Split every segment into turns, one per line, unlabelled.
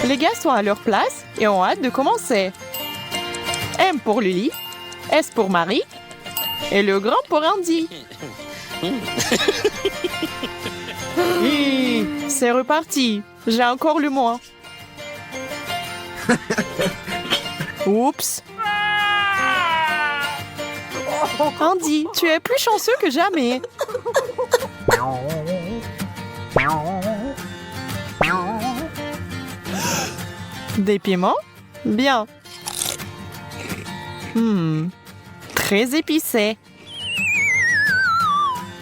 Les gars sont à leur place et ont hâte de commencer. M pour Lily, S pour Marie et le grand pour Andy. C'est reparti. J'ai encore le moins. Oups. Andy, tu es plus chanceux que jamais. Des piments? Bien. Très épicé.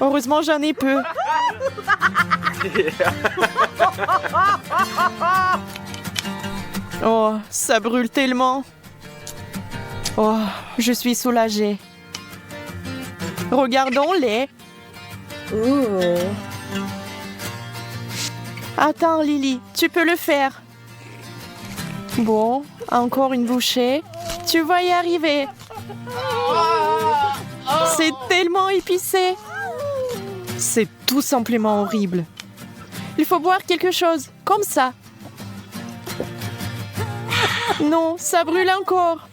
Heureusement, j'en ai peu. Oh, ça brûle tellement. Oh, je suis soulagée. Regardons-les. Attends, Lily, tu peux le faire. Bon, encore une bouchée. Tu vas y arriver. C'est tellement épicé. C'est tout simplement horrible. Il faut boire quelque chose, comme ça. Non, ça brûle encore.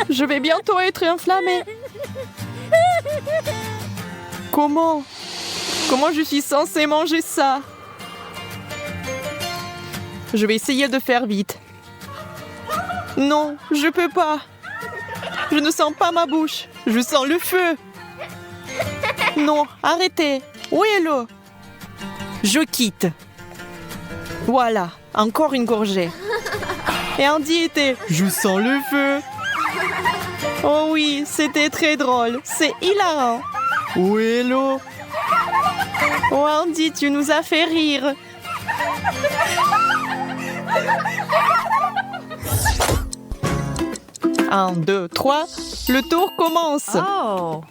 Je vais bientôt être inflammée. Comment je suis censée manger ça? Je vais essayer de faire vite. Non, je peux pas. Je ne sens pas ma bouche. Je sens le feu. Non, arrêtez. Où est l'eau? Je quitte. Voilà, encore une gorgée. Et Andy était « Je sens le feu ». Oh oui, c'était très drôle. C'est hilarant. Où est l'eau? Oh Andy, tu nous as fait rire. Un, deux, trois. Le tour commence. Oh.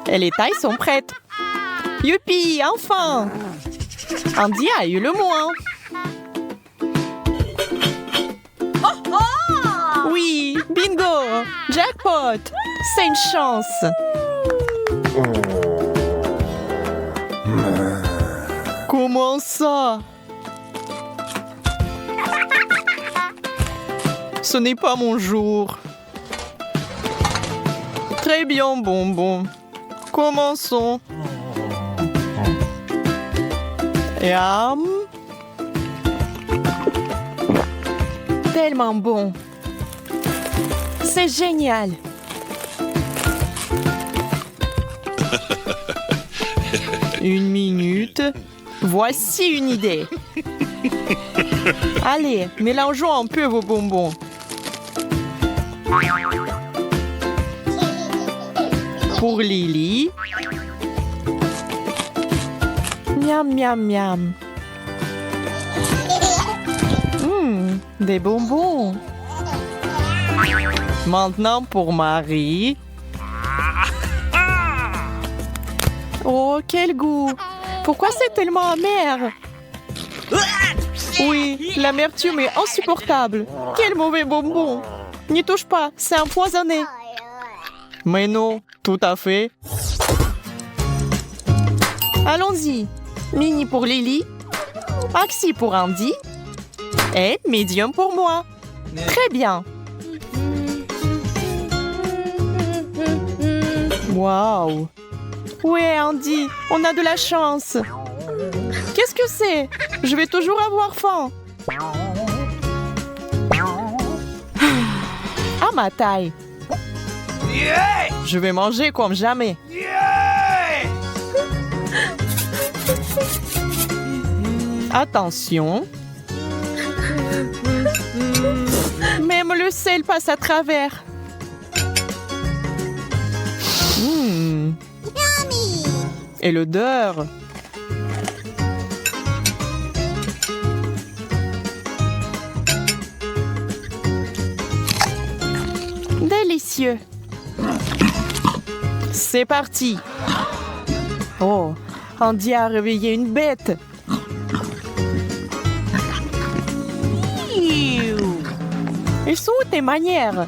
Et les tailles sont prêtes. Youpi, enfin! Andy a eu le moins. Oui, bingo! Jackpot! C'est une chance. Comment ça? Ce n'est pas mon jour. Très bien, bonbon. Commençons. Yam. Tellement bon. C'est génial. Une minute. Voici une idée. Allez, mélangeons un peu vos bonbons. Pour Lily. Miam, miam, miam. Des bonbons. Maintenant pour Marie. Oh, quel goût! Pourquoi c'est tellement amer? Oui, l'amertume est insupportable. Quel mauvais bonbon! N'y touche pas, c'est empoisonné. Mais non, tout à fait. Allons-y. Mini pour Lily, Maxi pour Andy et Medium pour moi. Très bien. Waouh. Ouais, Andy, on a de la chance. Qu'est-ce que c'est? Je vais toujours avoir faim. À ma taille. Je vais manger comme jamais. Attention. Même le sel passe à travers. Et l'odeur. Délicieux. C'est parti. Oh, Andy a réveillé une bête. Ils sont où tes manières?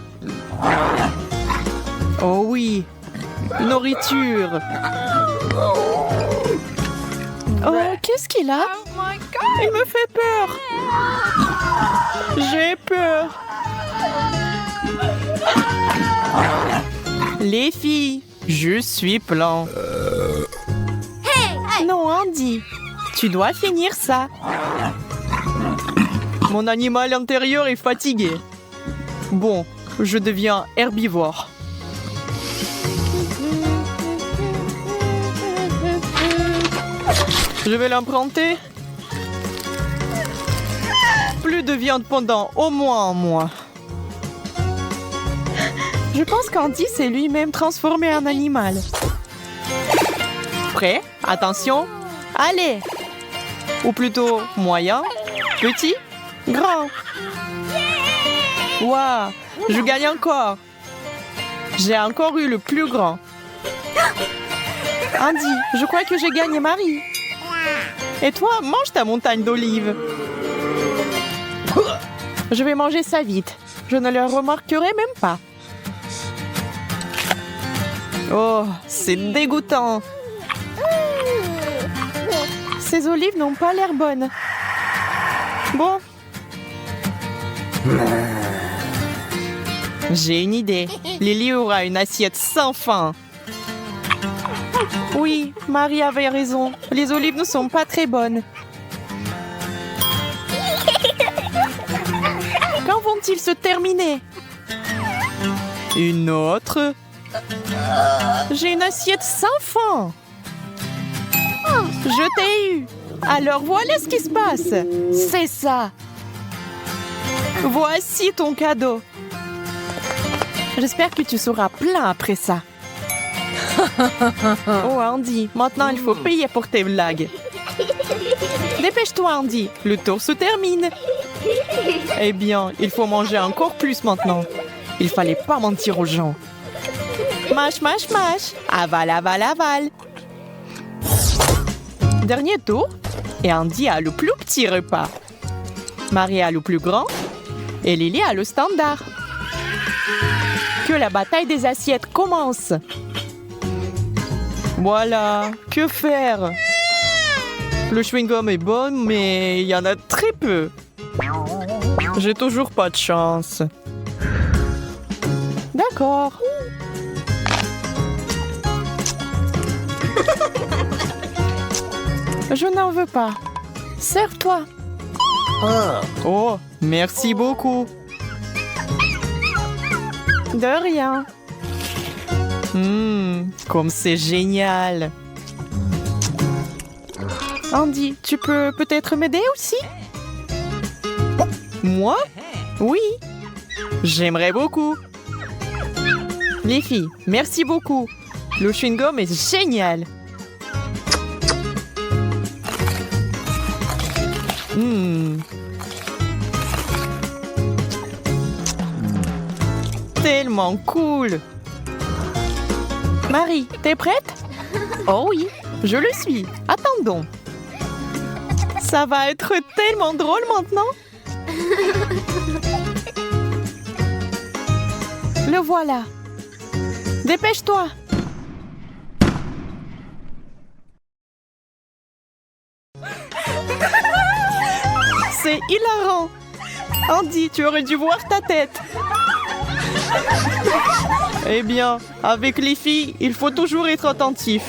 Oh oui, nourriture. Oh, qu'est-ce qu'il a? Il me fait peur. J'ai peur. Les filles, je suis plein. Non, Andy, tu dois finir ça. Mon animal intérieur est fatigué. Bon, je deviens herbivore. Je vais l'emprunter. Plus de viande pendant au moins un mois. Je pense qu'Andy s'est lui-même transformé en animal. Prêt? Attention. Allez. Ou plutôt moyen, petit, grand. Waouh, je gagne encore. J'ai encore eu le plus grand. Andy, je crois que j'ai gagné Marie. Et toi, mange ta montagne d'olives. Je vais manger ça vite. Je ne le remarquerai même pas. Oh, c'est dégoûtant. Ces olives n'ont pas l'air bonnes. Bon. J'ai une idée. Lily aura une assiette sans fin. Oui, Marie avait raison. Les olives ne sont pas très bonnes. Quand vont-ils se terminer? Une autre? J'ai une assiette sans fin. Je t'ai eu. Alors voilà ce qui se passe. C'est ça. Voici ton cadeau. J'espère que tu seras plein après ça. Oh Andy, maintenant il faut payer pour tes blagues. Dépêche-toi Andy, le tour se termine. Eh bien, il faut manger encore plus maintenant. Il fallait pas mentir aux gens. Mâche, mâche, mâche. Avale, avale, avale. Dernier tour. Et Andy a le plus petit repas. Marie a le plus grand. Et Lily a le standard. Que la bataille des assiettes commence. Voilà. Que faire? Le chewing-gum est bon, mais il y en a très peu. J'ai toujours pas de chance. D'accord. Je n'en veux pas. Sers-toi. Oh, merci beaucoup. De rien. Comme c'est génial. Andy, tu peux peut-être m'aider aussi? Moi? Oui. J'aimerais beaucoup. Les filles, merci beaucoup. Le chewing-gum est génial. Tellement cool. Marie, t'es prête? Oh oui, je le suis. Attendons. Ça va être tellement drôle maintenant. Le voilà. Dépêche-toi. C'est hilarant. Andy, tu aurais dû voir ta tête. Eh bien, avec les filles, il faut toujours être attentif.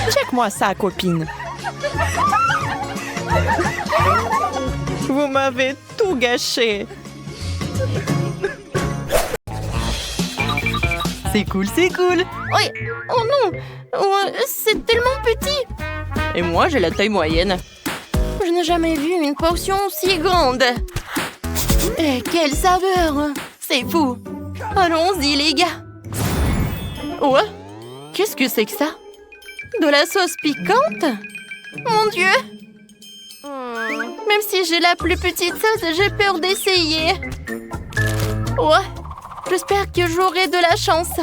Check-moi ça, copine. Vous m'avez tout gâché. C'est cool, c'est cool.
Oui. Oh non, c'est tellement petit.
Et moi, j'ai la taille moyenne.
Je n'ai jamais vu une portion si grande. Et quelle saveur. C'est fou. Allons-y, les gars.
Ouais? Qu'est-ce que c'est que ça?
De la sauce piquante? Mon Dieu. Même si j'ai la plus petite sauce, j'ai peur d'essayer. Ouais. J'espère que j'aurai de la chance.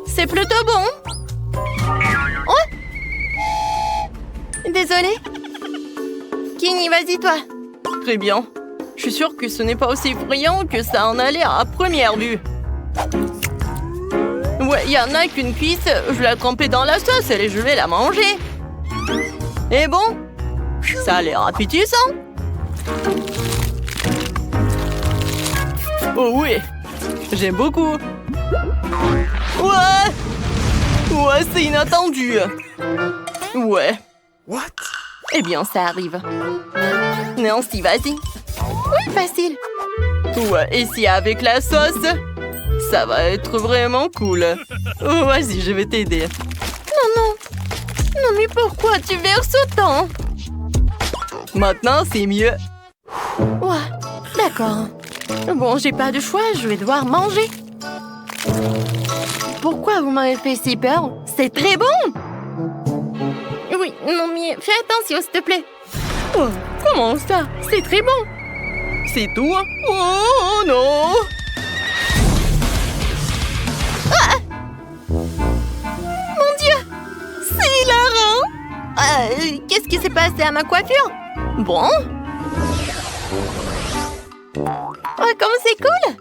C'est plutôt bon. Ouais. Désolée. Kenny, vas-y toi.
Très bien. Je suis sûre que ce n'est pas aussi effrayant que ça en a l'air à première vue.
Ouais, il y en a qu'une cuisse. Je l'ai trempée dans la sauce et je vais la manger. Et bon, ça a l'air appétissant. Oh oui, j'aime beaucoup. Ouais, c'est inattendu. Ouais.
What?
Eh bien, ça arrive. Nancy, vas-y. Oui, facile. Ouais, et si avec la sauce, ça va être vraiment cool. Oh, vas-y, je vais t'aider. Non, mais pourquoi tu verses autant? Maintenant, c'est mieux. Ouais, d'accord. Bon, j'ai pas de choix, je vais devoir manger. Pourquoi vous m'avez fait si peur? C'est très bon! Oui, non mais fais attention, s'il te plaît. Oh, comment ça? C'est très bon. C'est tout? Oh non! Ah! Mon Dieu! C'est hilarant! Qu'est-ce qui s'est passé à ma coiffure? Bon? Oh, comme c'est cool!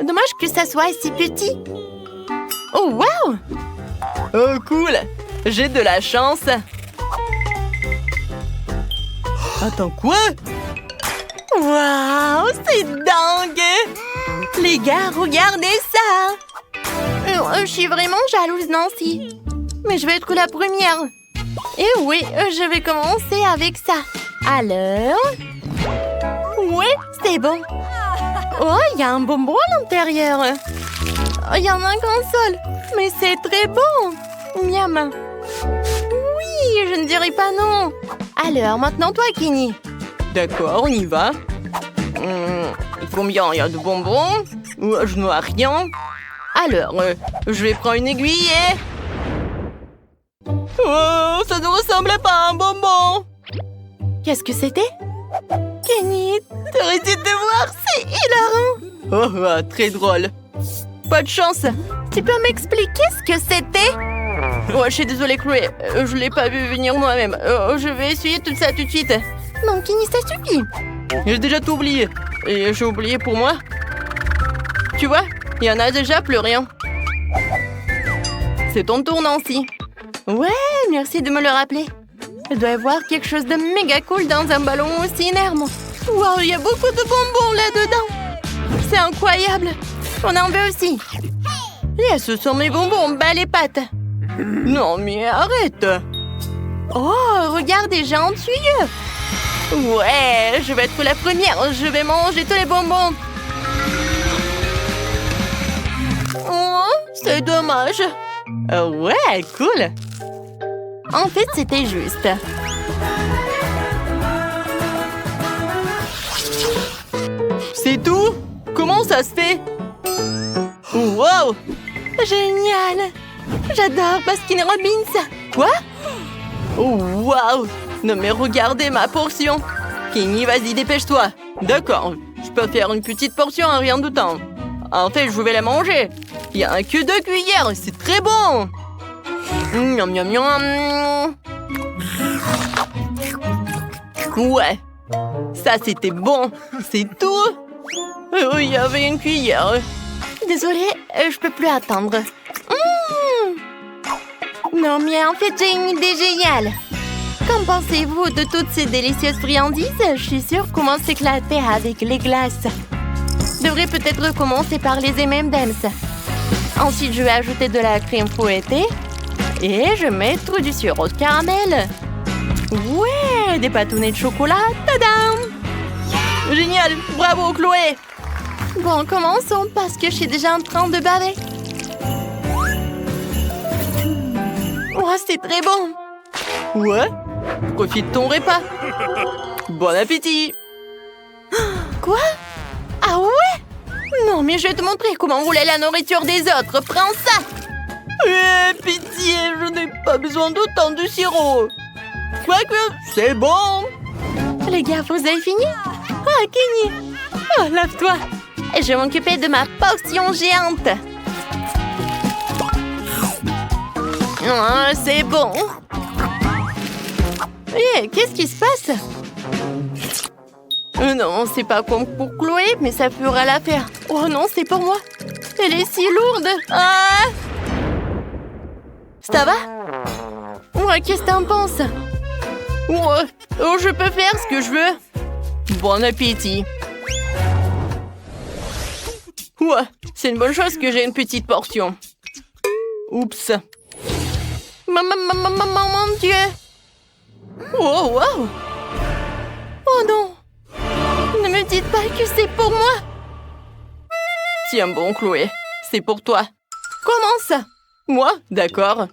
Dommage que ça soit si petit. Oh, wow! Oh, cool! J'ai de la chance. Attends, quoi? Waouh, c'est dingue! Les gars, regardez ça! Je suis vraiment jalouse, Nancy. Mais je vais être la première. Et oui, je vais commencer avec ça. Alors... Oui, c'est bon. Oh, il y a un bonbon à l'intérieur. Oh, il y en a qu'un seul. Mais c'est très bon. Miam. Oui, je ne dirai pas non. Alors, maintenant toi, Kenny. D'accord, on y va. Combien il y a de bonbons? Je ne vois rien. Alors, je vais prendre une aiguille et... Oh, ça ne ressemblait pas à un bonbon. Qu'est-ce que c'était? Kenny, t'aurais dû te voir, c'est hilarant. Oh, très drôle. Pas de chance. Tu peux m'expliquer ce que c'était? Oh, je suis désolée, Chloé. Je l'ai pas vu venir moi-même. Je vais essuyer tout ça tout de suite. Non, Kenny, ça suffit. J'ai déjà tout oublié. Et j'ai oublié pour moi. Tu vois, il y en a déjà plus rien. C'est ton tour, Nancy. Ouais, merci de me le rappeler. Il doit y avoir quelque chose de méga cool dans un ballon aussi énorme. Wow, il y a beaucoup de bonbons là-dedans. C'est incroyable. On en veut aussi. Et ce sont mes bonbons, bas les pattes. Non, mais arrête. Oh, regardez, j'ai un tuyau. Ouais, je vais être la première. Je vais manger tous les bonbons. Oh, c'est dommage. Ouais, cool. En fait, c'était juste. C'est tout? Comment ça se fait? Wow! Génial! J'adore Baskin Robbins! Quoi? Oh, wow! Non mais regardez ma portion! Kenny, vas-y, dépêche-toi! D'accord, je peux faire une petite portion en rien de temps. En fait, je vais la manger. Il n'y a que 2 cuillères, c'est très bon! Miam, miam, miam. Ouais, ça c'était bon. C'est tout? Il y avait une cuillère. Désolée, je peux plus attendre. Non, mais en fait, j'ai une idée géniale. Qu'en pensez-vous de toutes ces délicieuses friandises? Je suis sûre qu'on va s'éclater avec les glaces. Je devrais peut-être commencer par les M&M's. Ensuite, je vais ajouter de la crème fouettée. Et je vais mettre du sirop de caramel. Ouais, des bâtonnets de chocolat. Tadam! Génial! Bravo, Chloé! Bon, commençons parce que je suis déjà en train de baver. Oh, c'est très bon! Ouais? Profite de ton repas. Bon appétit! Quoi? Ah ouais? Non, mais je vais te montrer comment rouler la nourriture des autres. Prends ça! Pitié, je n'ai pas besoin d'autant de sirop. Quoique, c'est bon. Les gars, vous avez fini? Ah, Kenny. Oh, lave-toi. Je vais m'occuper de ma portion géante. Oh, c'est bon. Qu'est-ce qui se passe? Non, c'est pas comme pour Chloé, mais ça fera l'affaire. Oh non, c'est pour moi. Elle est si lourde. Ah! Ça va? Ouais, qu'est-ce que t'en penses? Ouais, oh, je peux faire ce que je veux. Bon appétit. Ouais, c'est une bonne chose que j'ai une petite portion. Oups. Mon Dieu. Oh, wow. Oh non. Ne me dites pas que c'est pour moi. Tiens bon, Chloé. C'est pour toi. Comment ça? Moi? D'accord.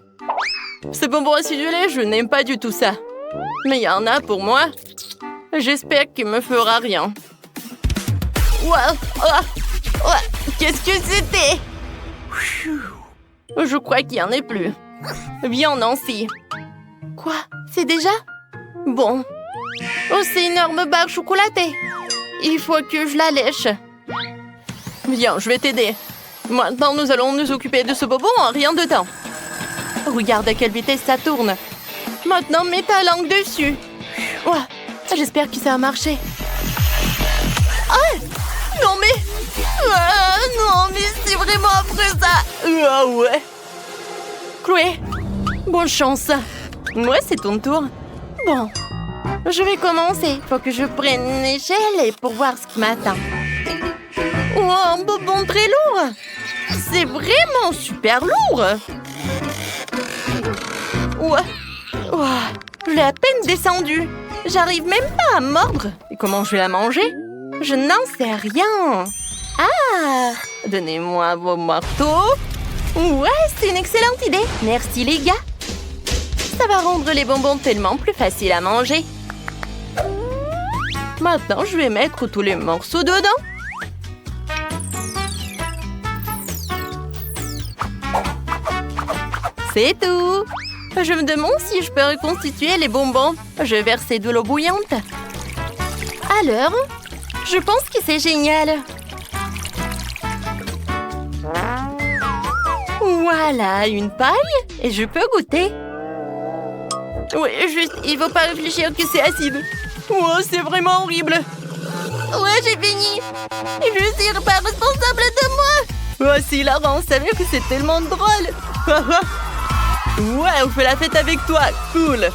Ce bonbon acidulé, je n'aime pas du tout ça. Mais il y en a pour moi. J'espère qu'il me fera rien. Wow. Oh. Qu'est-ce que c'était? Je crois qu'il n'y en ait plus. Viens, Nancy. Quoi? C'est déjà? Bon. Oh, c'est une énorme barre chocolatée. Il faut que je la lèche. Viens, je vais t'aider. Maintenant, nous allons nous occuper de ce bonbon en rien de temps. Regarde à quelle vitesse ça tourne. Maintenant, mets ta langue dessus. Ouais, j'espère que ça a marché. Ah! Non, mais... Ah, non, mais c'est vraiment après ça. Ah ouais. Chloé, bonne chance. Ouais, c'est ton tour. Bon, je vais commencer. Faut que je prenne une échelle et pour voir ce qui m'attend. Oh, un bonbon très lourd. C'est vraiment super lourd. Ouais. Je l'ai à peine descendu. J'arrive même pas à mordre. Et comment je vais la manger? Je n'en sais rien. Ah! Donnez-moi vos marteaux. Ouais, c'est une excellente idée. Merci les gars. Ça va rendre les bonbons tellement plus faciles à manger. Maintenant, je vais mettre tous les morceaux dedans. C'est tout. Je me demande si je peux reconstituer les bonbons. Je vais verser de l'eau bouillante. Alors, je pense que c'est génial. Voilà, une paille. Et je peux goûter. Oui, juste, il faut pas réfléchir que c'est acide. Oh, c'est vraiment horrible. Ouais, j'ai fini. Je suis pas responsable de moi. Oh, c'est hilarant, on savait que c'est tellement drôle. Ouais, on fait la fête avec toi. Cool.